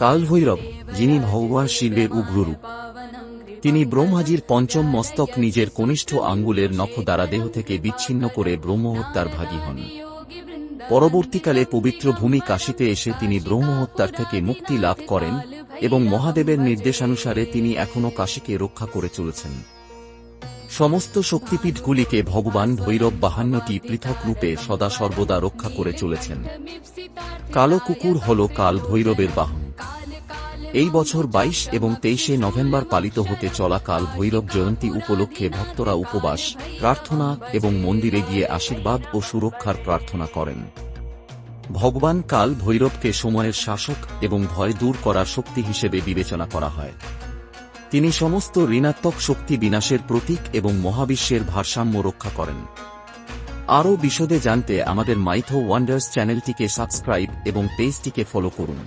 কালভৈরব, যিনি ভগবান শিবের উগ্ররূপ। তিনি ব্রহ্মাজির পঞ্চম মস্তক নিজের কনিষ্ঠ আঙ্গুলের নখ দ্বারা দেহ থেকে বিচ্ছিন্ন করে ব্রহ্মহত্যার ভাগী হন। পরবর্তীকালে পবিত্র ভূমি কাশীতে এসে তিনি ব্রহ্মহত্যার থেকে মুক্তি লাভ করেন এবং মহাদেবের নির্দেশানুসারে তিনি এখনও কাশীকে রক্ষা করে চলেছেন। সমস্ত শক্তিপীঠগুলিকে ভগবান ভৈরব 52টি পৃথক রূপে সদা সর্বদা রক্ষা করে চলেছেন। কালো কুকুর হল কাল ভৈরবের বাহন। এই বছর 22 এবং 23 নভেম্বর পালিত হতে চলা কাল ভৈরব জয়ন্তী উপলক্ষে ভক্তরা উপবাস, প্রার্থনা এবং মন্দিরে গিয়ে আশীর্বাদ ও সুরক্ষার প্রার্থনা করেন। ভগবান কাল ভৈরবকে সময়ের শাসক এবং ভয় দূর করার শক্তি হিসেবে বিবেচনা করা হয়। তিনি সমস্ত ঋণাত্মক শক্তি বিনাশের প্রতীক এবং মহাবিশ্বের ভারসাম্য রক্ষা করেন। আরও বিশদে জানতে আমাদের মাইথো ওয়ান্ডার্স চ্যানেলটিকে সাবস্ক্রাইব এবং পেজটিকে ফলো করুন।